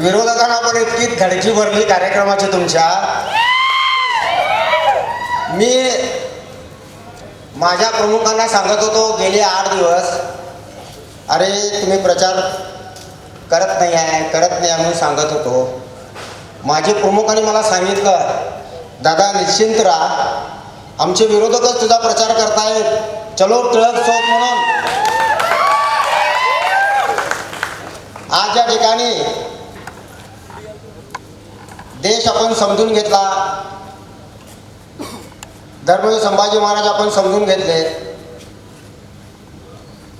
विरोधकांना पण इतकी धडकी भरली कार्यक्रमाची तुमच्या. मी माझ्या प्रमुखांना सांगत होतो गेले 8 दिवस, अरे तुम्ही प्रचार करत नाही म्हणून सांगत होतो. माझे प्रमुखांनी मला सांगितलं, दादा निश्चिंत राहा, आमचे विरोधकच तुझा प्रचार करतायत, चलो टिळक चौक म्हणून. आज या ठिकाणी देश आपण समजून घेतला, धर्मवीर संभाजी महाराज आपण समजून घेतले.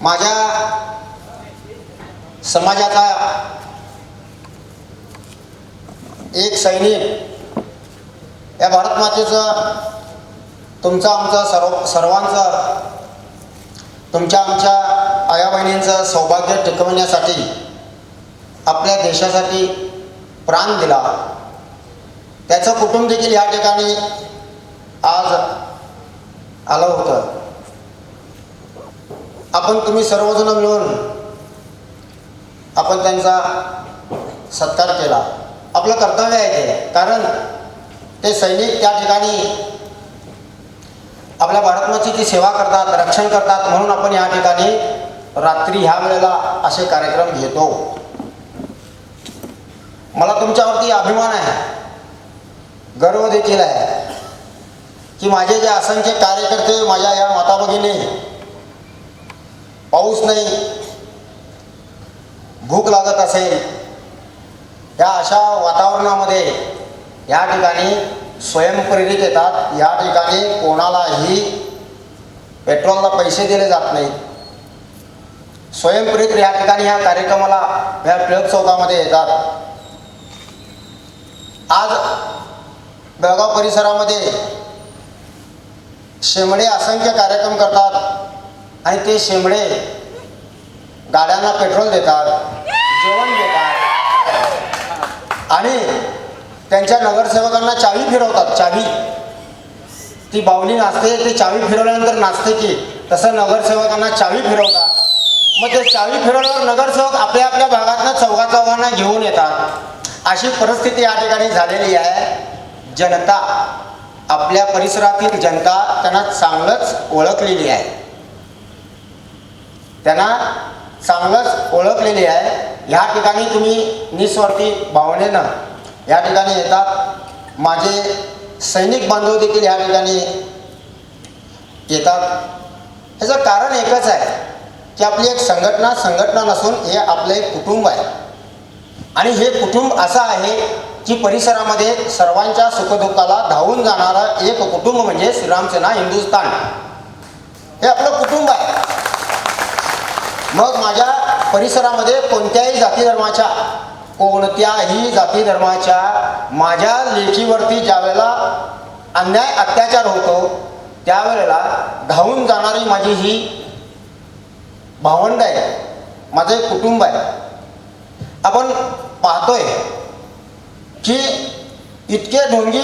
माझ्या समाजाचा एक सैनिक या भारत मातेचं, तुमचं आमचं सर्वांचं, तुमच्या आमच्या आया बहिणींचं सौभाग्य टिकवण्यासाठी आपल्या देशासाठी प्राण दिला. त्याचं कुटुंब देखील या ठिकाणी आज आलं होतं. आपण तुम्ही सर्वजण मिळून आपण त्यांचा सत्कार केला. आपलं कर्तव्य आहे ते, कारण ते सैनिक त्या ठिकाणी आपल्या भारत मातेची सेवा करतात, रक्षण करतात, म्हणून आपण या ठिकाणी रात्री ह्या वेळेला असे कार्यक्रम घेतो. मला तुमच्यावरती अभिमान आहे, गर्व देखील आहे की माझे जे असंख्य कार्यकर्ते, माझ्या या माता भगिनी, पाऊस नाही, भूक लागत असेल, या अशा वातावरणामध्ये या ठिकाणी स्वयंप्रेरित येतात. या ठिकाणी कोणालाही पेट्रोलला पैसे दिले जात नाहीत. स्वयंप्रेरित या ठिकाणी ह्या कार्यक्रमाला, ह्या टिळक चौकामध्ये येतात. आज बेळगाव परिसरामध्ये शेंबडे असंख्य कार्यक्रम करतात आणि ते शेंबडे गाड्यांना पेट्रोल देतात, जेवण देतात आणि त्यांच्या नगरसेवकांना चावी फिरवतात. चावी ती बावली नाचते, ती चावी फिरवल्यानंतर नाचते की, तसं नगरसेवकांना चावी फिरवतात. मग ते चावी फिरवल्यावर नगरसेवक आपल्या आपल्या भागातनं चौघांना घेऊन येतात. अशी परिस्थिती या ठिकाणी झालेली आहे. जनता, आपल्या परिसरातील जनता त्यांना चांगलंच ओळखलेली आहे, त्यांना चांगलंच ओळखलेली आहे. ह्या ठिकाणी तुम्ही निस्वार्थी भावनेनं या ठिकाणी येतात. माझे सैनिक बांधव देखील या ठिकाणी येतात. ह्याचं कारण एकच आहे की आपली एक संघटना नसून हे आपलं एक कुटुंब आहे. आणि हे कुटुंब असं आहे की परिसरामध्ये सर्वांच्या सुखदुःखाला धावून जाणारं एक कुटुंब म्हणजे श्रीराम सेना हिंदुस्थान, हे आपलं कुटुंब आहे. मग माझ्या परिसरामध्ये कोणत्याही जाती धर्माच्या माझ्या लेकीवरती ज्यावेळेला अन्याय अत्याचार होतो त्यावेळेला धावून जाणारी माझी ही भावंड आहे, माझं एक कुटुंब आहे. आपण पाहतोय की इतके ढोंगी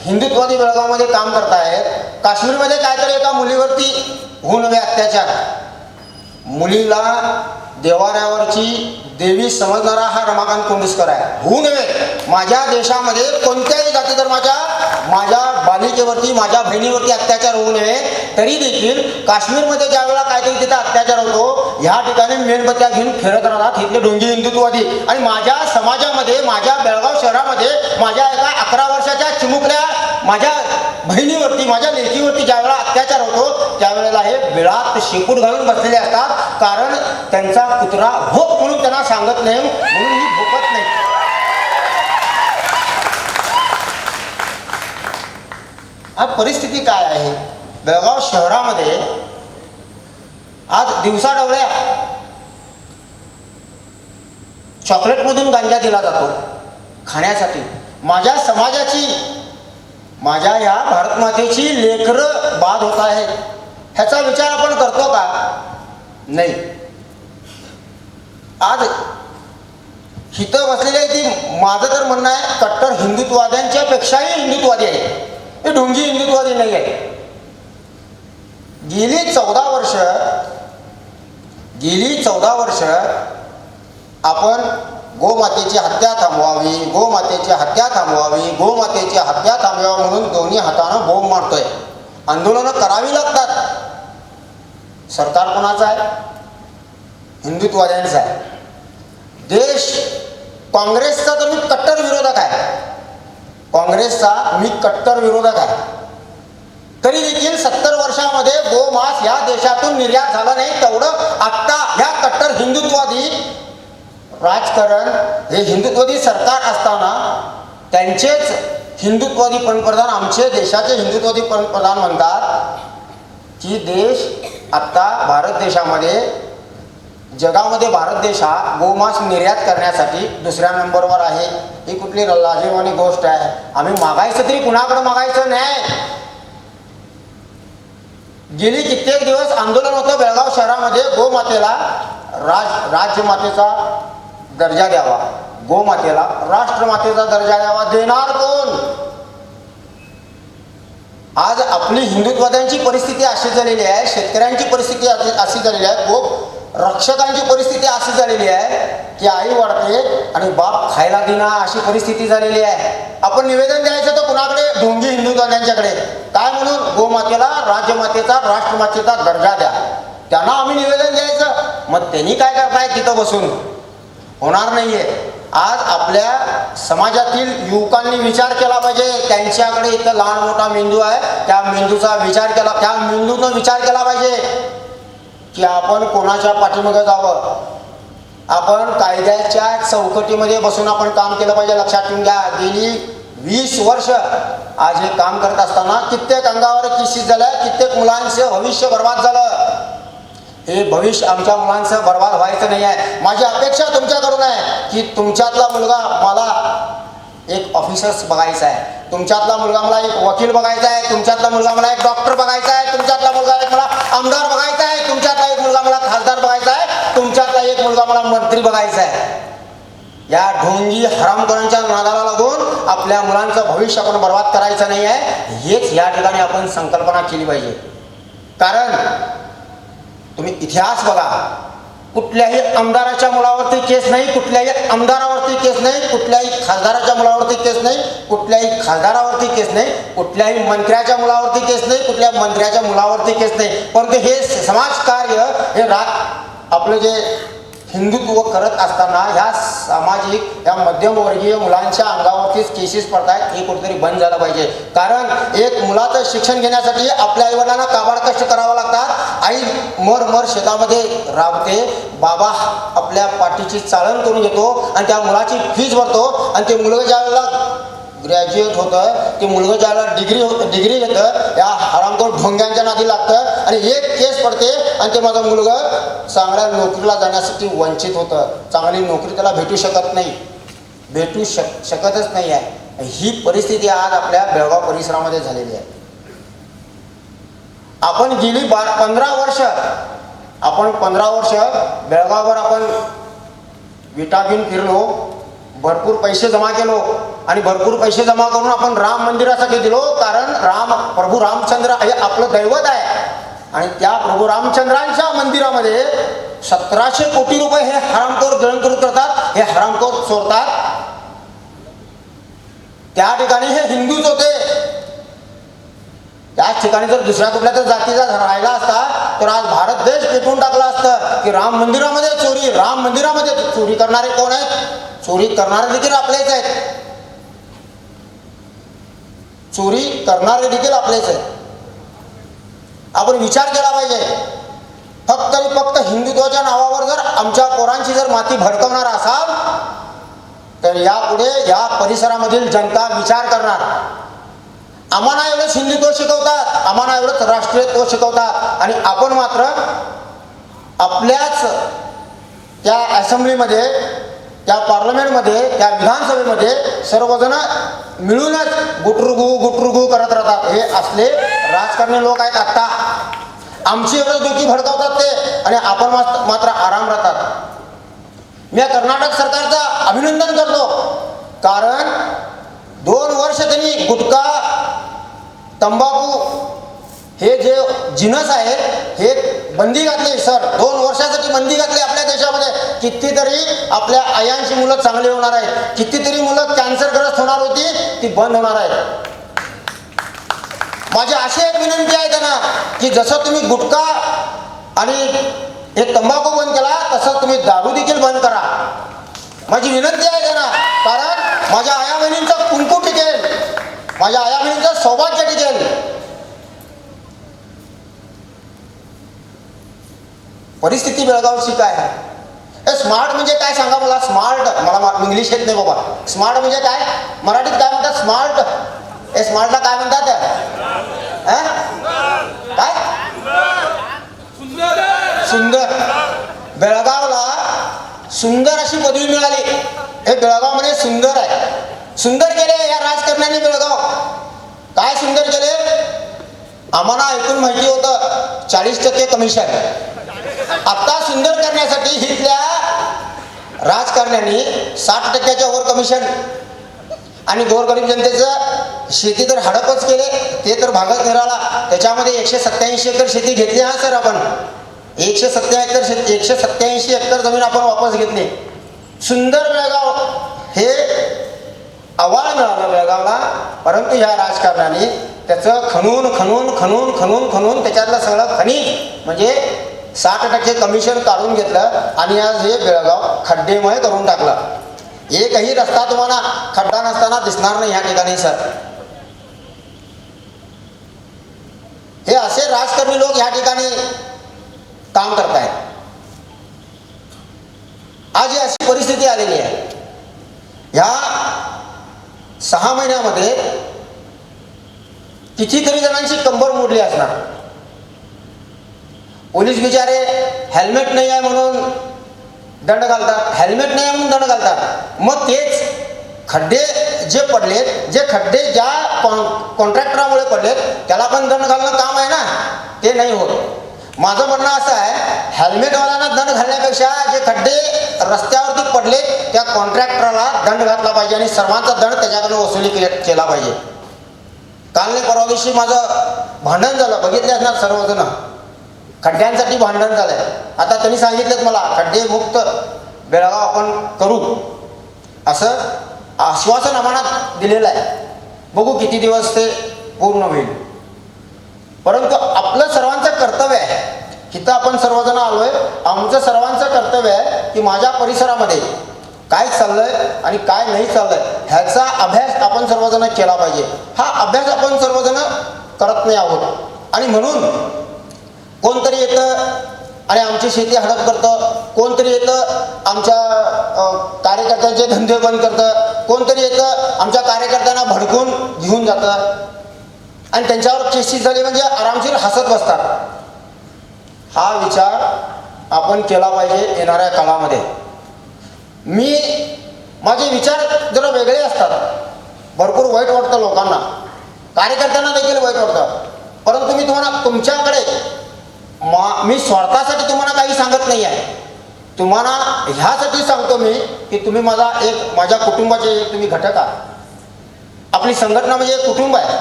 हिंदुत्ववादी बेळगावमध्ये काम करतायत. काश्मीरमध्ये काहीतरी एका मुलीवरती होऊ नये अत्याचार, मुलीला देवाऱ्यावरची देवी समजणारा हा रमाकांत कोंडुस्कर आहे, होऊ नये. माझ्या देशामध्ये कोणत्याही जाती धर्माच्या माझ्या बालिकेवरती, माझ्या बहिणीवरती अत्याचार होऊ नये. तरी देखील काश्मीरमध्ये ज्या वेळेला काहीतरी तिथे अत्याचार होतो, ह्या ठिकाणी मेणबत्त्या घेऊन फिरत राहतात इथले ढोंगी हिंदुत्ववादी. आणि माझ्या समाजामध्ये, माझ्या बेळगाव शहरामध्ये माझ्या एका 11 वर्षाच्या चिमुकल्या माझ्या बहिणीवरती, माझ्या लेकीवरती ज्या वेळेला अत्याचार होतो त्यावेळेला हे बिळात शेपूट घालून बसलेले असतात. कारण त्यांचा कुत्रा भोक म्हणून त्यांना सांगत नाही, म्हणून ही भोकत नाही. आज परिस्थिती काय आहे बेळगाव शहरामध्ये? आज दिवसाढवळ्या चॉकलेटमधून गांजा दिला जातो खाण्यासाठी. माझ्या समाजाची, माझ्या ह्या भारत मातेची लेकरं बाद होत आहेत, ह्याचा विचार आपण करतो का? नाही. आज हिथं बसलेली ती, माझं तर म्हणणं आहे, कट्टर हिंदुत्ववाद्यांच्या पेक्षाही हिंदुत्ववादी आहे, हे ढोंगी हिंदुत्ववादी नाही आहे. गेली 14 वर्ष आपण गोमातेची हत्या थांबवावी, गोमातेची हत्या थांबवावी, गोमातेची हत्या थांबवावी म्हणून दोन्ही हातानं बोंब मारतोय. आंदोलनं करावी लागतात. सरकार कोणाचं आहे? हिंदुत्ववाद्यांचा आहे. देश काँग्रेसचा तर मी कट्टर विरोधक आहे, काँग्रेसचा मी कट्टर विरोधक आहे. तरी देखील 70 वर्षामध्ये गोमांस या देशातून निर्यात झालं नाही. तेवढं आत्ता ह्या कट्टर हिंदुत्ववादी राजकारण, हे हिंदुत्ववादी सरकार असताना त्यांचेच हिंदुत्ववादी पंतप्रधान, आमचे देशाचे हिंदुत्ववादी पंतप्रधान म्हणतात की देश आत्ता भारत देशामध्ये, जगामध्ये भारत देश हा गोमांस निर्यात करण्यासाठी दुसऱ्या नंबरवर आहे. ही कुठली लाजिरवाणी गोष्ट आहे? आम्ही मागायचं तरी कुणाकडे मागायचं नाही. गेली कित्येक दिवस आंदोलन होतं बेळगाव शहरामध्ये, गोमातेला राज्यमातेचा दर्जा द्यावा, गोमातेला राष्ट्रमातेचा दर्जा द्यावा. देणार कोण? आज आपली हिंदुत्ववाद्यांची परिस्थिती अशी झालेली आहे, शेतकऱ्यांची परिस्थिती अशी झालेली आहे, गो रक्षकांची परिस्थिती अशी झालेली आहे की आई वाढते आणि बाप खायला देना, अशी परिस्थिती झालेली आहे. आपण निवेदन द्यायचं तर कुणाकडे? ढोंगी हिंदुत्ववाद्यांच्याकडे. काय म्हणून? गोमातेला राज्यमातेचा राष्ट्रमातेचा दर्जा द्या. त्यांना आम्ही निवेदन द्यायचं. मग त्यांनी काय करताय तिथं बसून? होणार नाहीये. आज आपल्या समाजातील युवकांनी विचार केला पाहिजे. त्यांच्याकडे इथं लहान मोठा मेंदू आहे, त्या मेंदूचा विचार केला, त्या मेंदूचा विचार केला पाहिजे की आपण कोणाच्या पाठीमागे जावं. आपण कायद्याच्या चौकटीमध्ये बसून आपण काम केलं पाहिजे. लक्षात ठेवून घ्या, गेली 20 वर्ष आज हे काम करत असताना कित्येक अंगावर केसेस झाल्या, कित्येक मुलांचं भविष्य बर्बाद झालं. हे भविष्य आमच्या मुलांचं बर्बाद व्हायचं नाही आहे. माझी अपेक्षा तुमच्याकडून आहे की तुमच्यातला मुलगा मला एक ऑफिसर्स बघायचा आहे, तुमच्यातला मुलगा मला एक वकील बघायचा आहे, तुमच्यातला मुलगा मला एक डॉक्टर बघायचा आहे, तुमच्यातला मुलगा एक मला आमदार बघायचा आहे, तुमच्यातला एक मुलगा मला खासदार बघायचा आहे, तुमच्यातला एक मुलगा मला मंत्री बघायचा आहे. या ढोंगी हरामखोरांच्या नादाला लागून आपल्या मुलांचं भविष्य आपण बर्बाद करायचं नाही आहे. हेच या ठिकाणी आपण संकल्पना केली पाहिजे. कारण तुम्ही इतिहास बघा, कुठल्याही आमदाराच्या मुलावरती केस नाही, कुठल्याही आमदारावरती केस नाही, कुठल्याही खासदाराच्या मुलावरती केस नाही, कुठल्याही खासदारावरती केस नाही, कुठल्याही मंत्र्याच्या मुलावरती केस नाही, कुठल्या मंत्र्याच्या मुलावरती केस नाही. परंतु हे समाजकार्य, हे आपलं जे हिंदुत्व करत असताना ह्या सामाजिक, ह्या मध्यमवर्गीय मुलांच्या अंगावरतीच केसेस पडतायत. हे कुठेतरी बंद झालं पाहिजे. कारण एक मुलाचं शिक्षण घेण्यासाठी आपल्या आईवडिलांना काबाड कष्ट करावं लागतात. आई मर शेतामध्ये राबते, बाबा आपल्या पाठीची चाळण करून घेतो आणि त्या मुलाची फीज भरतो. आणि ते मुलगा ज्यावेळेला ग्रॅज्युएट होतं, ते मुलगा ज्यावेळेला डिग्री घेतं, या हरामखोर ढोंग्यांच्या नादी लागतं आणि एक केस पडते आणि ते माझं मुलगा चांगल्या नोकरीला जाण्यासाठी वंचित होतं. चांगली नोकरी त्याला भेटू शकत नाही, शकतच नाही आहे. ही परिस्थिती आज आपल्या बेळगाव परिसरामध्ये झालेली आहे. आपण गेली 15 वर्ष बेळगाववर आपण विटा घेऊन फिरलो, भरपूर पैसे जमा केलो आणि भरपूर पैसे जमा करून आपण राम मंदिरासाठी दिलो. कारण प्रभू रामचंद्र हे आपलं दैवत आहे आणि त्या प्रभू रामचंद्रांच्या मंदिरामध्ये 1700 कोटी रुपये हे हरामखोर गिळंकृत करतात, हे हरामखोर चोरतात. त्या ठिकाणी हे हिंदूच होते. त्याच ठिकाणी जर दुसऱ्या कुठल्या तर जातीचा राहिला असता तर आज भारत देश पेटवून टाकला असतं की राम मंदिरामध्ये चोरी, राम मंदिरामध्ये चोरी करणारे कोण आहेत? चोरी करणारे देखील आपलेच आहेत. चोरी करणारे देखील आपलेच आहेत. आपण विचार केला पाहिजे. फक्त आणि फक्त हिंदुत्वाच्या नावावर जर आमच्या पोरांची जर माती भडकवणार असाल तर यापुढे या परिसरामधील जनता विचार करणार. आम्हाला एवढंच हिंदुत्व शिकवतात, आम्हाला एवढंच राष्ट्रीयत्व शिकवतात आणि आपण मात्र आपल्याच त्या असेंब्लीमध्ये, त्या पार्लमेंटमध्ये, त्या विधानसभेमध्ये सर्वजण मिळूनच गुटरुगू करत राहतात. हे असले राजकारणी लोक आहेत. आत्ता आमची एवढं डोकी भडकावतात ते आणि आपण मात्र आराम राहतात. मी कर्नाटक सरकारचं अभिनंदन करतो. कारण 2 वर्ष त्यांनी गुटखा, तंबाखू हे जे जिनस आहेत हे बंदी घातली. सर 2 वर्षासाठी बंदी घातली आपल्या देशात. देशामध्ये कितीतरी आपल्या आयांची मुलं चांगली होणार आहेत, कितीतरी मुलं कॅन्सरग्रस्त होणार होती ती बंद होणार आहेत. माझी अशी एक विनंती आहे त्यांना की जसं तुम्ही गुटखा आणि हे तंबाखू बंद केला तसं तुम्ही दारू देखील बंद करा. माझी विनंती आहे त्यांना, कारण माझ्या आया बहिणींचं कुंकू टिकेल, माझ्या आया बहिणींचं सौभाग्य टिकेल. परिस्थिती बेळगावची काय आहे? स्मार्ट म्हणजे काय सांगा मला. स्मार्ट, मला इंग्लिश येत नाही बाबा. स्मार्ट म्हणजे काय, मराठीत काय म्हणतात स्मार्ट? हे स्मार्टला काय म्हणतात? काय? सुंदर. बेळगावला सुंदर अशी पदवी मिळाली. हे बेळगावमध्ये सुंदर आहे. सुंदर केले या राजकारण्यांनी बेळगाव. काय सुंदर केले? आम्हाला ऐकून माहिती होतं 40% कमिशन. आता सुंदर करण्यासाठी इथल्या राजकारण्यांनी 60%च्या वर कमिशन आणि गोरगरीब जनतेचं शेती तर हडपच केले, ते तर भागात निघाला. त्याच्यामध्ये 187 एकर शेती घेतली. हा सर, आपण 187 एकर जमीन आपण वापस घेतली. सुंदर बेळगाव हे आव्हान मिळालं बेळगावला, परंतु ह्या राजकारणाने त्याचं खणून खणून खणून खणून खणून त्याच्यातलं सगळं खनिज म्हणजे 60% कमिशन काढून घेतलं आणि आज हे बेळगाव खड्डेमय करून टाकलं. एकही रस्ता तुम्हाला खड्डा नसताना दिसणार नाही ह्या ठिकाणी सर. हे असे राजकारणी लोक ह्या ठिकाणी काम करतायत. आज ही अशी परिस्थिती आलेली आहे. ह्या 6 महिन्यामध्ये कितीतरी जणांची कंबर मोडली असणार. पोलीस बिचारे हेल्मेट नाही आहे म्हणून दंड घालतात, हेल्मेट नाही आहे म्हणून दंड घालतात. मग तेच खड्डे जे पडलेत, जे खड्डे ज्या कॉन्ट्रॅक्टरामुळे पडलेत त्याला पण दंड घालणं काम आहे ना, ते नाही होत. माझं म्हणणं असं आहे, हेल्मेटवाल्यांना दंड घालण्यापेक्षा जे खड्डे रस्त्यावरती पडले त्या कॉन्ट्रॅक्टरला दंड घातला पाहिजे आणि सर्वांचा दंड त्याच्याकडे वसुली केला पाहिजे. काल नाही परवा दिवशी माझं भांडण झालं, बघितले असणार सर्वजण. खड्ड्यांसाठी भांडण झालंय. आता त्यांनी सांगितलं मला खड्डे मुक्त बेळगाव आपण करू असं आश्वासन आम्हाला दिलेलं आहे. बघू किती दिवस ते पूर्ण होईल. परंतु आपलं सर्वांचं कर्तव्य आहे, इथं आपण सर्वजण आलोय, आमचं सर्वांचं कर्तव्य आहे की माझ्या परिसरामध्ये काय चाललंय आणि काय नाही चाललंय ह्याचा अभ्यास आपण सर्वजण केला पाहिजे. हा अभ्यास आपण सर्वजण करत नाही आहोत आणि म्हणून कोणतरी येतं आणि आमची शेती हडप करतं, कोणतरी येतं आमच्या कार्यकर्त्यांचे धंदे बंद करतं, कोणतरी येतं आमच्या कार्यकर्त्यांना भडकून घेऊन जातं आणि त्यांच्यावर केसेस झाली म्हणजे आरामशीर हसत बसतात. हा विचार आपण केला पाहिजे येणाऱ्या काळामध्ये. माझे विचार जरा वेगळे असतात. भरपूर वाईट वाटतं लोकांना, कार्यकर्त्यांना देखील वाईट वाटतं. परंतु मी तुम्हाला तुमच्याकडे मी स्वार्थासाठी तुम्हाला काही सांगत नाही आहे. तुम्हाला ह्यासाठी सांगतो मी की तुम्ही माझ्या कुटुंबाचे तुम्ही घटक आहात. आपली संघटना म्हणजे एक कुटुंब आहे.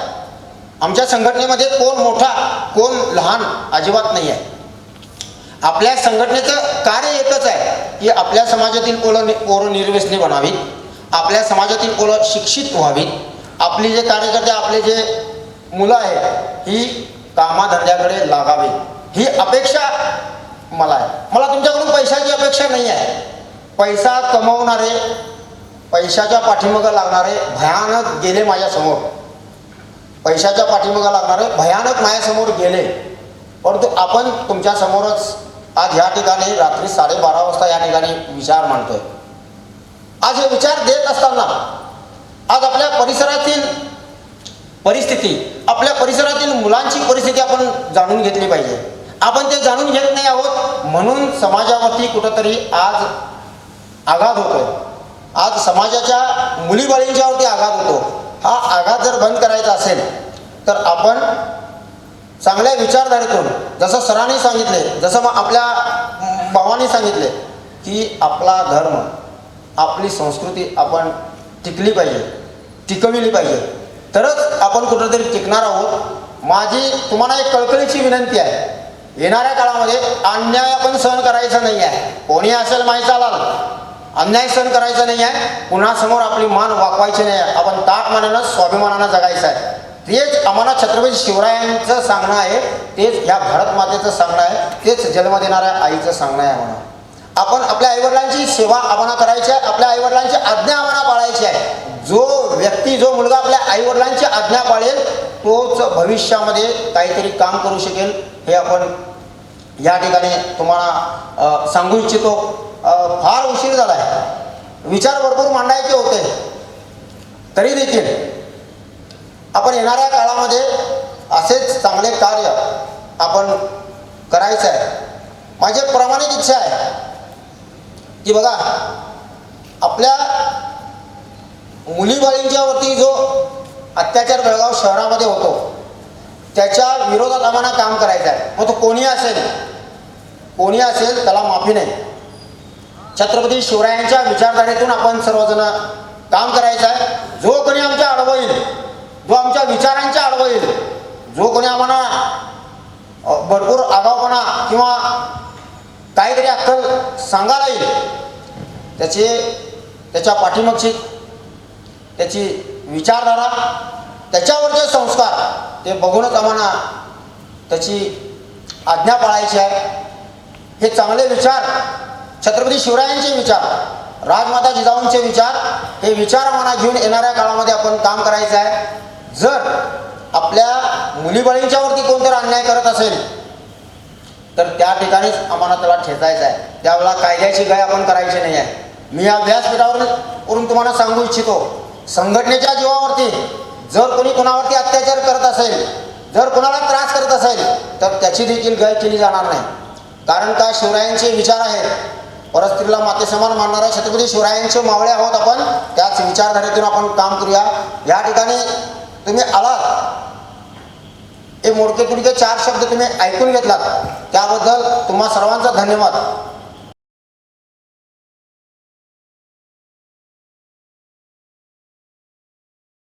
आमच्या संघटनेमध्ये कोण मोठा कोण लहान अजिबात नाही आहे. आपल्या संघटनेचं कार्य एकच आहे की आपल्या समाजातील पोरं निर्व्यसनी बनावीत, आपल्या समाजातील पोरं शिक्षित व्हावीत, आपली जे कार्यकर्ते आपले जे मुलं आहेत ही कामाधंद्याकडे लागावी, ही अपेक्षा मला आहे. मला तुमच्याकडून पैशाची अपेक्षा नाही आहे. पैसा कमवणारे, पैशाच्या पाठीमागं लागणारे भयानक गेले माझ्यासमोर. पैशाच्या पाठीमागं लागणारे भयानक माझ्यासमोर गेले. परंतु आपण तुमच्यासमोरच आज ह्या ठिकाणी रात्री 12:30 वाजता या ठिकाणी विचार मांडतोय. आज हे विचार देत असताना आज आपल्या परिसरातील परिस्थिती, आपल्या परिसरातील मुलांची परिस्थिती आपण जाणून घेतली पाहिजे. आपण ते जाणून घेत नाही आहोत म्हणून समाजावरती कुठंतरी आज आघात होतोय. आज समाजाच्या मुलीबाळींच्यावरती आघात होतो. हा आघात जर बंद करायचा असेल तर आपण चांगल्या विचारधारेतून, जसं सरांनी सांगितले, जसं मग आपल्या भावांनी सांगितले की आपला धर्म, आपली संस्कृती आपण टिकली पाहिजे, टिकविली पाहिजे, तरच आपण कुठंतरी टिकणार आहोत. माझी तुम्हाला एक कळकळीची विनंती आहे. येणाऱ्या काळामध्ये अन्याय आपण सहन करायचा नाही आहे. कोणी असेल माहीत चालाल, अन्याय सहन करायचा नाही आहे. कुणासमोर आपली मान वाकवायची नाही आहे. आपण ताटमानानं स्वाभिमानानं जगायचं आहे. तेच आम्हाला छत्रपती शिवरायांचं सांगणं आहे, तेच ह्या भारत मातेचं सांगणं आहे, तेच जन्म देणाऱ्या आईचं सांगणं आहे. आम्हाला आपण आपल्या आईवडिलांची सेवा आम्हाला करायची आहे, आपल्या आईवडिलांची आज्ञा आम्हाला पाळायची आहे. जो व्यक्ती, जो मुलगा आपल्या आईवडिलांची आज्ञा पाळेल तोच भविष्यामध्ये काहीतरी काम करू शकेल, हे आपण या ठिकाणी तुम्हाला सांगू इच्छितो. फार उशीर झाला आहे, विचार भरपूर मांडायचे होते, तरी देखील आपण येणाऱ्या काळामध्ये असेच चांगले कार्य आपण करायचं आहे. माझी प्रामाणिक इच्छा आहे की बघा, आपल्या मुलीबाळींच्यावरती जो अत्याचार बेळगाव शहरामध्ये होतो त्याच्या विरोधात आम्हाला काम करायचं आहे. मग तो कोणी असेल त्याला माफी नाही. छत्रपती शिवरायांच्या विचारधारेतून आपण सर्वजण काम करायचं आहे. जो कोणी आमच्या अडवईल, जो आमच्या विचारांच्या अडवईल, जो कोणी आम्हाला भरपूर आगाऊपणा किंवा काहीतरी अक्कल सांगायला येईल, त्याच्या पाठीमागची त्याची विचारधारा, त्याच्यावरचे संस्कार ते बघूनच आम्हाला त्याची आज्ञा पाळायची आहे. हे चांगले विचार, छत्रपती शिवरायांचे विचार, राजमाता जिजाऊंचे विचार, हे विचार आम्हाला घेऊन येणाऱ्या काळामध्ये आपण काम करायचं आहे. जर आपल्या मुलीबळींच्यावरती कोणतरी अन्याय करत असेल तर त्या ठिकाणीच आम्हाला त्याला ठेचायचं आहे. त्यावेळेला कायद्याची गाय आपण करायची नाही आहे. मी या व्यासपीठावरून तुम्हाला सांगू इच्छितो, संघटनेच्या जीवावरती जर कोणी कोणावरती अत्याचार करत असेल, जर कोणाला त्रास करत असेल तर त्याची देखील गाय केली जाणार नाही. कारण का, शिवरायांचे विचार आहेत. परस्त्रीला मातेसमान मानणाऱ्या छत्रपती शिवरायांचे मावळे आहोत आपण. त्याच विचारधारेतून आपण काम करूया. या ठिकाणी तुम्ही आलात, हे मोडके तुडके 4 शब्द तुम्ही ऐकून घेतलात, त्याबद्दल तुम्हा सर्वांचा धन्यवाद.